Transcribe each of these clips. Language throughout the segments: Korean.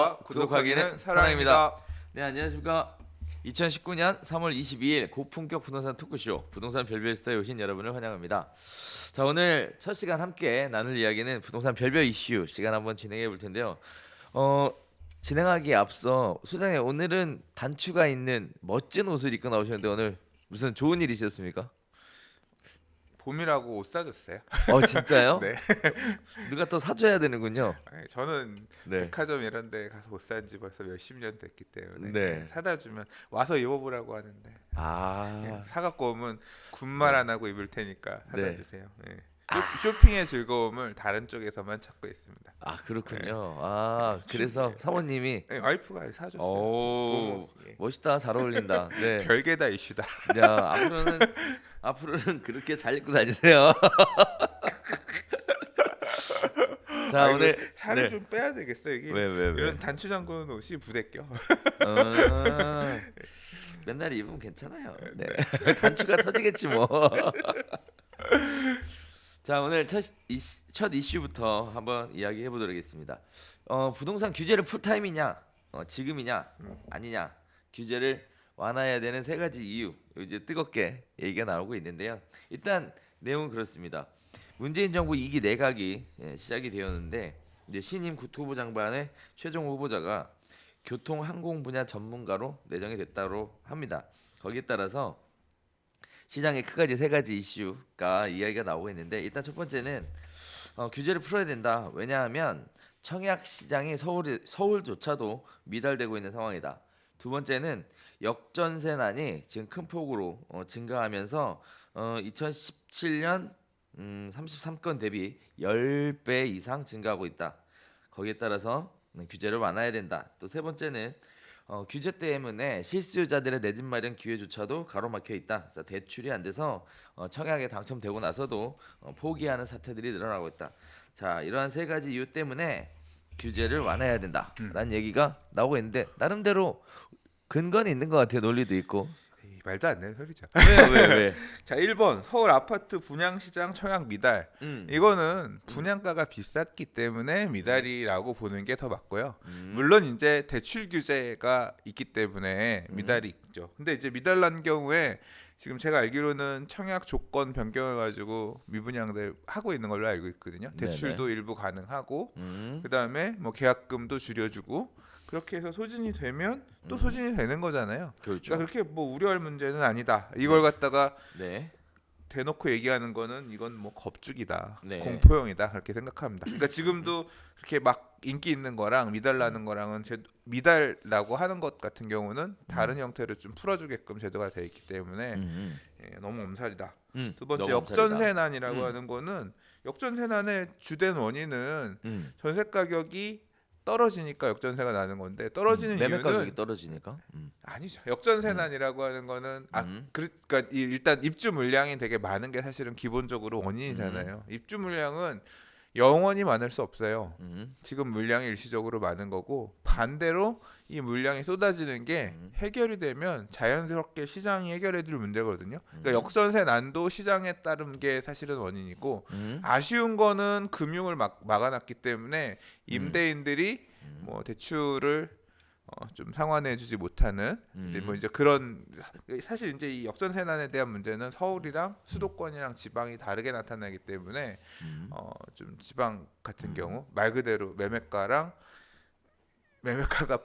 좋아요와 구독하기는 사랑입니다. 네, 안녕하십니까. 2019년 3월 22일 고품격 부동산 토크쇼 부동산 별별 스타에 오신 여러분을 환영합니다. 자, 오늘 첫 시간 함께 나눌 이야기는 부동산 별별 이슈 시간 한번 진행해 볼 텐데요. 진행하기에 앞서 소장님, 오늘은 단추가 있는 멋진 옷을 입고 나오셨는데 오늘 무슨 좋은 일 있으셨습니까? 봄이라고 옷 사줬어요. 진짜요? 네. 누가 또 사줘야 되는군요. 네, 저는 네. 백화점 이런 데 가서 옷 산 지 벌써 몇십 년 됐기 때문에 네. 사다 주면 와서 입어보라고 하는데 사갖고 오면 군말 안 하고 입을 테니까 사다 네. 주세요. 네. 쇼핑의 즐거움을 다른 쪽에서만 찾고 있습니다. 그렇군요. 그래서 네. 사모님이 네, 와이프가 사줬어요. 오, 예. 멋있다. 잘 어울린다. 네. 별게 다 이슈다. 야, 앞으로는 그렇게 잘 입고 다니세요. 자, 이거 오늘 살을 네. 좀 빼야 되겠어 이게. 왜? 이런 단추 잠그는 옷이 부대껴. 맨날 입으면 괜찮아요. 네. 단추가 터지겠지 뭐. 자, 오늘 첫 이슈부터 한번 이야기해 보도록 하겠습니다. 부동산 규제를 풀타임이냐, 지금이냐, 아니냐, 규제를 완화해야 되는 세 가지 이유, 이제 뜨겁게 얘기가 나오고 있는데요. 일단 내용은 그렇습니다. 문재인 정부 2기 내각이 시작이 되었는데 이제 신임 국토부 장관의 최종 후보자가 교통 항공 분야 전문가로 내정이 됐다고 합니다. 거기에 따라서 시장에 크가지 세 가지 이슈가 이야기가 나오고 있는데, 일단 첫 번째는 규제를 풀어야 된다. 왜냐하면 청약 시장이 서울조차도 미달되고 있는 상황이다. 두 번째는 역전세난이 지금 큰 폭으로 증가하면서 2017년 33건 대비 10배 이상 증가하고 있다. 거기에 따라서 규제를 완화해야 된다. 또 세 번째는 규제 때문에 실수요자들의 내 집 마련 기회조차도 가로막혀 있다. 그래서 대출이 안 돼서 청약에 당첨되고 나서도 포기하는 사태들이 늘어나고 있다. 자, 이러한 세 가지 이유 때문에 규제를 완화해야 된다라는 얘기가 나오고 있는데, 나름대로 근거는 있는 것 같아요. 논리도 있고. 말도 안 되는 소리죠. 왜? 자, 1번 서울 아파트 분양시장 청약 미달. 이거는 분양가가 비쌌기 때문에 미달이라고 보는 게 더 맞고요. 물론 이제 대출 규제가 있기 때문에 미달이 있죠. 근데 이제 미달 난 경우에 지금 제가 알기로는 청약 조건 변경해가지고 미분양들 하고 있는 걸로 알고 있거든요. 대출도 일부 가능하고, 그다음에 뭐 계약금도 줄여주고, 그렇게 해서 소진이 되면 또 소진이 되는 거잖아요. 그렇죠. 그러니까 그렇게 뭐 우려할 문제는 아니다. 이걸 갖다가 네. 대놓고 얘기하는 거는 이건 뭐 겁죽이다, 네. 공포영이다, 그렇게 생각합니다. 그러니까 지금도 그렇게 막 인기 있는 거랑 미달나는 거랑은 미달라고 하는 것 같은 경우는 다른 형태로 좀 풀어주게끔 제도가 돼 있기 때문에 너무 엄살이다. 두 번째, 역전세난이라고 하는 거는, 역전세난의 주된 원인은 전세 가격이 떨어지니까 역전세가 나는 건데, 떨어지는 매매 이유는 가격이 떨어지니까. 아니죠. 역전세난이라고 하는 거는 그러니까 일단 입주 물량이 되게 많은 게 사실은 기본적으로 원인이잖아요. 입주 물량은 영원히 많을 수 없어요. 지금 물량이 일시적으로 많은 거고, 반대로 이 물량이 쏟아지는 게 해결이 되면 자연스럽게 시장이 해결해 줄 문제거든요. 그러니까 역전세난도 시장에 따른 게 사실은 원인이고, 아쉬운 거는 금융을 막아놨기 때문에 임대인들이 뭐 대출을 좀 상환해주지 못하는 이제 그런, 사실 이제 이 역전세난에 대한 문제는 서울이랑 수도권이랑 지방이 다르게 나타나기 때문에 좀 지방 같은 경우 말 그대로 매매가가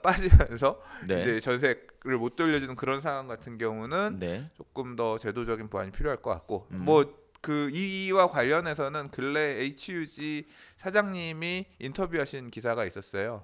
빠지면서 이제 전세를 못 돌려주는 그런 상황 같은 경우는 조금 더 제도적인 보완이 필요할 것 같고, 뭐 그 이와 관련해서는 근래 HUG 사장님이 인터뷰하신 기사가 있었어요.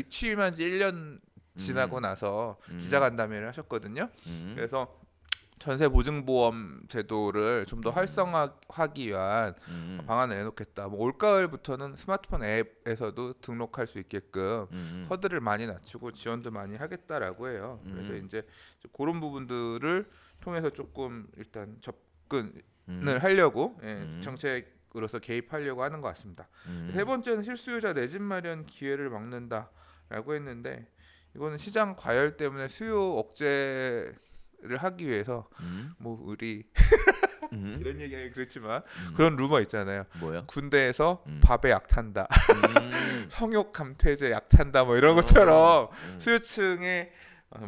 취임한 지 1년 지나고 나서 기자간담회를 하셨거든요. 그래서 전세 보증보험 제도를 좀 더 활성화하기 위한 방안을 내놓겠다. 뭐 올가을부터는 스마트폰 앱에서도 등록할 수 있게끔 커드를 많이 낮추고 지원도 많이 하겠다라고 해요. 그래서 이제 그런 부분들을 통해서 조금 일단 접근을 하려고 정책으로서 개입하려고 하는 것 같습니다. 세 번째는 실수요자 내 집 마련 기회를 막는다라고 했는데, 이거는 시장 과열 때문에 수요 억제를 하기 위해서 뭐 우리 이런 얘기하기 그렇지만 그런 루머 있잖아요. 뭐요? 군대에서 밥에 약 탄다. 성욕 감퇴제 약 탄다. 뭐 이런 것처럼 수요층에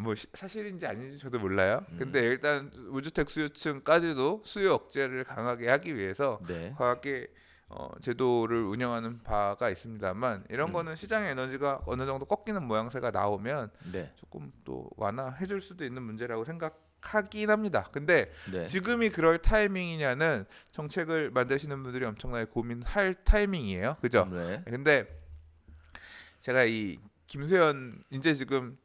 뭐 사실인지 아닌지 저도 몰라요. 근데 일단 무주택 수요층까지도 수요 억제를 강하게 하기 위해서 네. 과하게 제도를 운영하는 바가 있습니다만 이런 거는 시장의 에너지가 어느 정도 꺾이는 모양새가 나오면 네. 조금 또 완화해줄 수도 있는 문제라고 생각하긴 합니다. 근데 네. 지금이 그럴 타이밍이냐는 정책을 만드시는 분들이 엄청나게 고민할 타이밍이에요. 그죠? 네. 근데 제가 이 김세현 이제 지금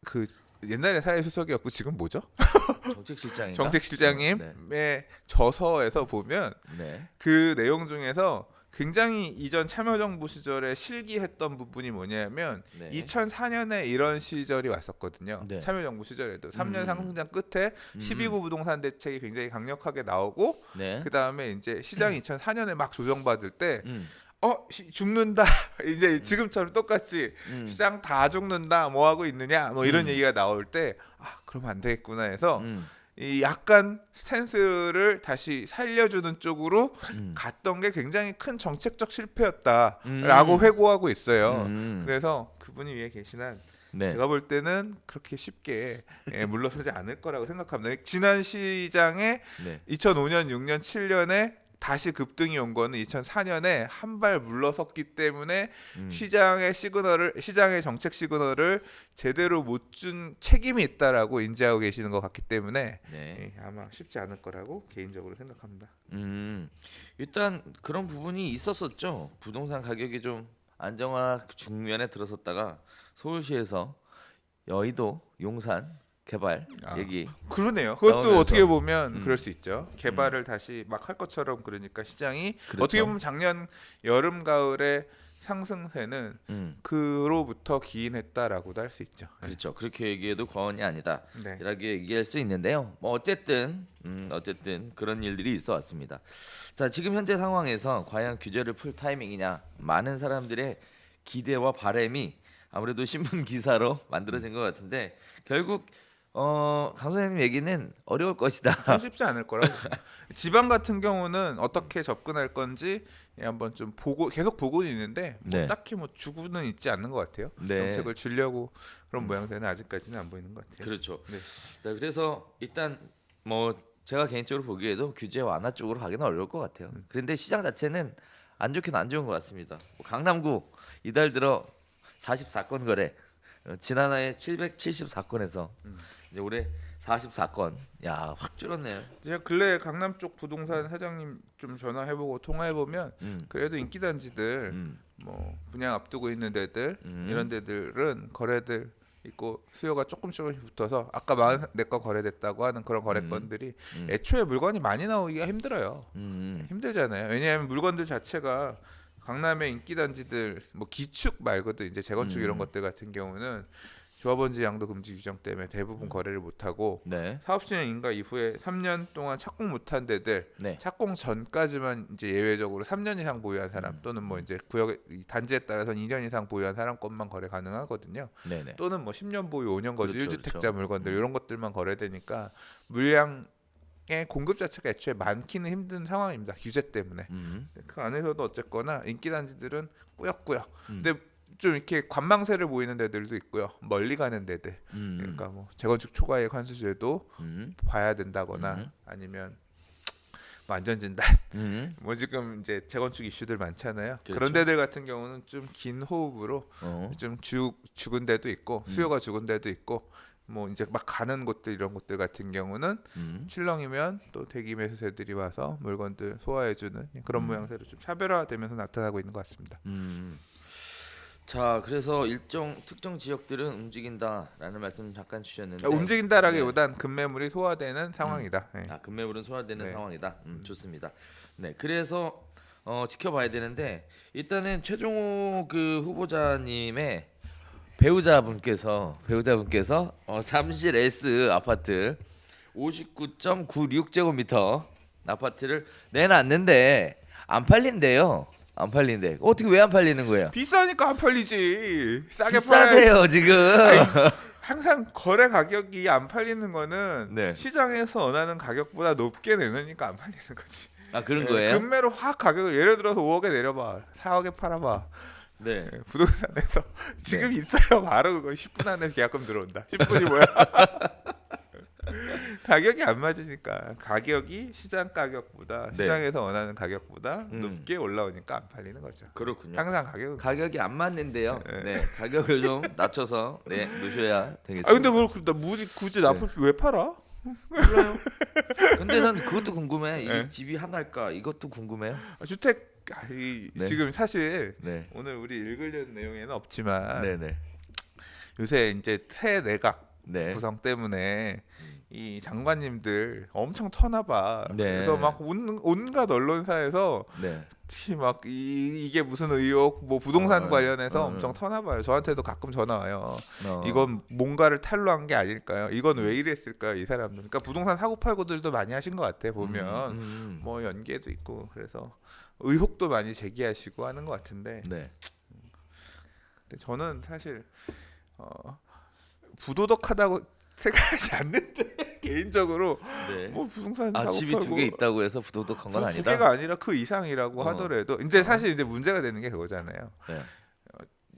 그 옛날에 사회수석이었고 지금 뭐죠? 정책실장인가? 정책실장님의 네. 저서에서 보면 네. 그 내용 중에서 굉장히 이전 참여정부 시절에 실기했던 부분이 뭐냐면 네. 2004년에 이런 시절이 왔었거든요. 네. 참여정부 시절에도 3년 상승장 끝에 12구 부동산 대책이 굉장히 강력하게 나오고 네. 그 다음에 이제 시장이 2004년에 막 조정받을 때 죽는다. 이제 지금처럼 똑같이 시장 다 죽는다. 뭐 하고 있느냐. 뭐 이런 얘기가 나올 때 그러면 안 되겠구나 해서 이 약간 스탠스를 다시 살려주는 쪽으로 갔던 게 굉장히 큰 정책적 실패였다라고 회고하고 있어요. 그래서 그분이 위에 계신 한 네. 제가 볼 때는 그렇게 쉽게 물러서지 않을 거라고 생각합니다. 지난 시장에 2005년, 6년, 7년에 다시 급등이 온 거는 2004년에 한 발 물러섰기 때문에 시장의 정책 시그널을 제대로 못 준 책임이 있다라고 인지하고 계시는 것 같기 때문에 아마 쉽지 않을 거라고 개인적으로 생각합니다. 일단 그런 부분이 있었었죠. 부동산 가격이 좀 안정화 중면에 들어섰다가 서울시에서 여의도, 용산 개발 얘기 그러네요. 그것도 나오면서. 어떻게 보면 그럴 수 있죠. 개발을 다시 막 할 것처럼 그러니까 시장이 그렇죠. 어떻게 보면 작년 여름 가을에 상승세는 그로부터 기인했다라고도 할 수 있죠. 그렇죠. 그렇게 얘기해도 과언이 아니다. 네. 이렇게 얘기할 수 있는데요. 뭐 어쨌든 그런 일들이 있어 왔습니다. 자, 지금 현재 상황에서 과연 규제를 풀 타이밍이냐? 많은 사람들의 기대와 바람이 아무래도 신문 기사로 만들어진 것 같은데 결국 강 선생님 얘기는 어려울 것이다. 쉽지 않을 거라고. 지방 같은 경우는 어떻게 접근할 건지 한번 좀 계속 보고는 있는데 뭐 딱히 뭐 주구는 있지 않는 것 같아요. 정책을 주려고 그런 모양새는 아직까지는 안 보이는 것 같아요. 그렇죠. 네, 그래서 일단 뭐 제가 개인적으로 보기에도 규제 완화 쪽으로 가기는 어려울 것 같아요. 그런데 시장 자체는 안 좋긴 안 좋은 것 같습니다. 강남구 이달 들어 44건 거래. 지난해 774건에서 이제 올해 44건. 야, 확 줄었네요. 제가 근래 강남 쪽 부동산 사장님 좀 전화해보고 통화해보면 그래도 인기 단지들 뭐 분양 앞두고 있는 데들 이런 데들은 거래들 있고 수요가 조금씩 붙어서 아까 44건 거래됐다고 하는 그런 거래건들이 애초에 물건이 많이 나오기가 힘들어요. 힘들잖아요. 왜냐하면 물건들 자체가 강남의 인기 단지들 뭐 기축 말고도 이제 재건축 이런 것들 같은 경우는 조합원지 양도 금지 규정 때문에 대부분 거래를 못 하고 사업 시행 인가 이후에 3년 동안 착공 못한 데들 착공 전까지만 이제 예외적으로 3년 이상 보유한 사람 또는 뭐 이제 구역 단지에 따라서는 2년 이상 보유한 사람 것만 거래 가능하거든요. 또는 뭐 10년 보유, 5년 거주 1주택자 물건들 이런 것들만 거래되니까 물량 공급 자체가 애초에 많기는 힘든 상황입니다. 규제 때문에. 그 안에서도 어쨌거나 인기 단지들은 꾸역꾸역. 근데 좀 이렇게 관망세를 보이는 데들도 있고요. 멀리 가는 데들. 그러니까 뭐 재건축 초과액 환수제도 봐야 된다거나 아니면 뭐 안전진단. 뭐 지금 이제 재건축 이슈들 많잖아요. 그렇죠. 그런 데들 같은 경우는 좀 긴 호흡으로 좀 죽은 데도 있고 수요가 죽은 데도 있고 뭐 이제 막 가는 곳들 이런 곳들 같은 경우는 출렁이면 또 대기 매수세들이 와서 물건들 소화해주는 그런 모양새로 좀 차별화되면서 나타나고 있는 것 같습니다. 자, 그래서 일정 특정 지역들은 움직인다라는 말씀 잠깐 주셨는데 움직인다라기보단 급매물이 소화되는 상황이다. 급매물은 소화되는 상황이다. 좋습니다. 네, 그래서 지켜봐야 되는데 일단은 최종호 그 후보자님의 배우자분께서 잠실 S 아파트 59.96제곱미터 아파트를 내놨는데 안 팔린대요. 안 팔린대. 어떻게 왜 안 팔리는 거예요? 비싸니까 안 팔리지. 싸게 비싸대요 팔아야지. 지금. 항상 거래 가격이 안 팔리는 거는 네. 시장에서 원하는 가격보다 높게 내놓으니까 안 팔리는 거지. 아 그런 거예요? 금매로 확 가격을 예를 들어서 5억에 내려봐, 4억에 팔아봐. 네. 부동산에서 지금 있어요. 바로 그거 10분 안에 계약금 들어온다. 10분이 뭐야? 가격이 안 맞으니까 가격이 시장 가격보다 시장에서 원하는 가격보다 높게 올라오니까 안 팔리는 거죠. 그렇군요. 항상 가격이 안 맞는데요. 네, 가격을 좀 낮춰서 놓으셔야 되겠습니다. 아 근데 뭘 굳이 나쁠 왜 팔아? 몰라요. 근데 난 그것도 궁금해. 이 집이 하나일까? 이것도 궁금해요. 주택 지금 사실 오늘 우리 읽으려는 내용에는 없지만 요새 이제 새 내각 구성 때문에 이 장관님들 엄청 터나봐. 그래서 막 온갖 언론사에서 막 이게 무슨 의혹 뭐 부동산 관련해서 엄청 터나봐요. 저한테도 가끔 전화 와요. 이건 뭔가를 탈루한 게 아닐까요? 이건 왜 이랬을까요? 이 사람들. 그러니까 부동산 사고 팔고들도 많이 하신 것 같아 보면 뭐 연계도 있고 그래서 의혹도 많이 제기하시고 하는 것 같은데. 근데 저는 사실 부도덕하다고 생각하지 않는데 개인적으로 뭐 부동산 사고 집이 팔고 2개 있다고 해서 부도덕한 건 아니다. 2개가 아니라 그 이상이라고 하더라도 이제 사실 이제 문제가 되는 게 그거잖아요.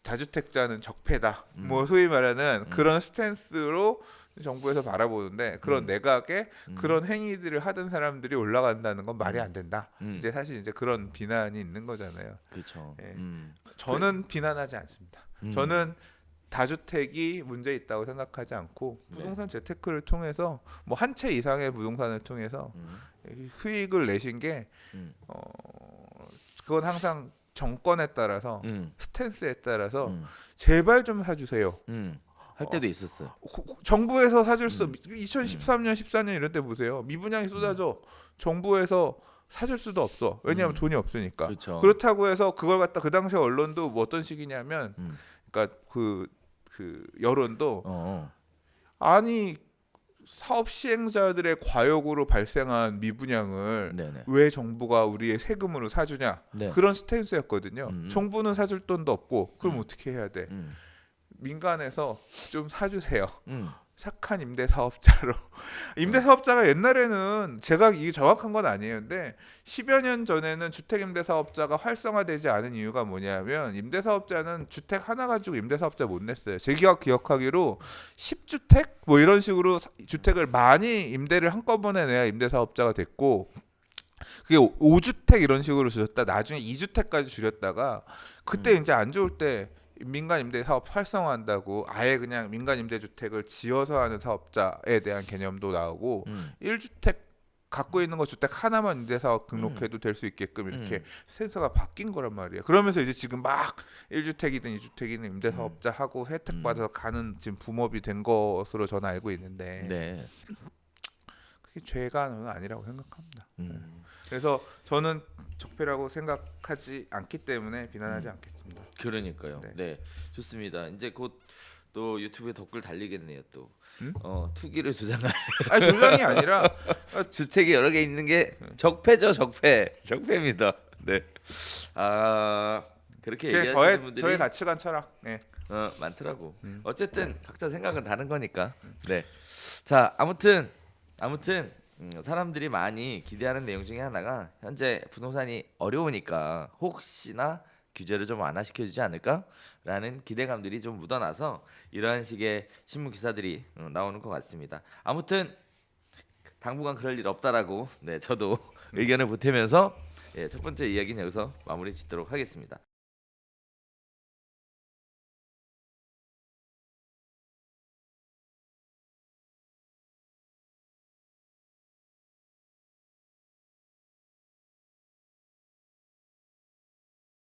다주택자는 적폐다. 뭐 소위 말하는 그런 스탠스로 정부에서 바라보는데 그런 내각에 그런 행위들을 하던 사람들이 올라간다는 건 말이 안 된다. 이제 사실 이제 그런 비난이 있는 거잖아요. 그렇죠. 저는 비난하지 않습니다. 저는 다주택이 문제 있다고 생각하지 않고 부동산 재테크를 통해서 뭐 한 채 이상의 부동산을 통해서 수익을 내신 게 그건 항상 정권에 따라서 스탠스에 따라서 제발 좀 사주세요. 할 때도 있었어요. 정부에서 사줄 수 2013년 14년 이런 때 보세요. 미분양이 쏟아져. 정부에서 사줄 수도 없어. 왜냐하면 돈이 없으니까. 그렇다고 해서 그걸 갖다 그 당시 언론도 뭐 어떤 식이냐면 그러니까 그 여론도 아니 사업 시행자들의 과욕으로 발생한 미분양을 왜 정부가 우리의 세금으로 사주냐 그런 스탠스였거든요. 정부는 사줄 돈도 없고 그럼 어떻게 해야 돼? 민간에서 좀 사주세요. 착한 임대사업자로. 임대사업자가 옛날에는 제가 이게 정확한 건 아니에요. 근데 10여 년 전에는 주택임대사업자가 활성화되지 않은 이유가 뭐냐면 임대사업자는 주택 하나 가지고 임대사업자 못 냈어요. 제가 기억하기로 10주택 뭐 이런 식으로 주택을 많이 임대를 한꺼번에 내야 임대사업자가 됐고 그게 5주택 이런 식으로 줄였다. 나중에 2주택까지 줄였다가 그때 이제 안 좋을 때 민간 임대 사업 활성화한다고 아예 그냥 민간 임대 주택을 지어서 하는 사업자에 대한 개념도 나오고 1주택 갖고 있는 거 주택 하나만 임대 사업 등록해도 될 수 있게끔 이렇게 센서가 바뀐 거란 말이에요. 그러면서 이제 지금 막 1주택이든 2주택이든 임대 사업자 하고 혜택 받아서 가는 지금 붐업이 된 것으로 저는 알고 있는데 그게 죄가 아니라고 생각합니다. 그래서 저는 적폐라고 생각하지 않기 때문에 비난하지 않겠습니다. 그러니까요. 좋습니다. 이제 곧 또 유튜브에 댓글 달리겠네요. 또 투기를 주장하는. 아니 조장이 아니라 주택이 여러 개 있는 게 적폐죠, 적폐입니다. 그렇게 얘기하시는 분들이 저의 가치관 철학. 많더라고. 어쨌든 각자 생각은 다른 거니까. 자, 아무튼 사람들이 많이 기대하는 내용 중에 하나가 현재 부동산이 어려우니까 혹시나 규제를 좀 완화시켜주지 않을까라는 기대감들이 좀 묻어나서 이러한 식의 신문 기사들이 나오는 것 같습니다. 아무튼 당분간 그럴 일 없다라고 저도 의견을 보태면서 첫 번째 이야기는 여기서 마무리 짓도록 하겠습니다.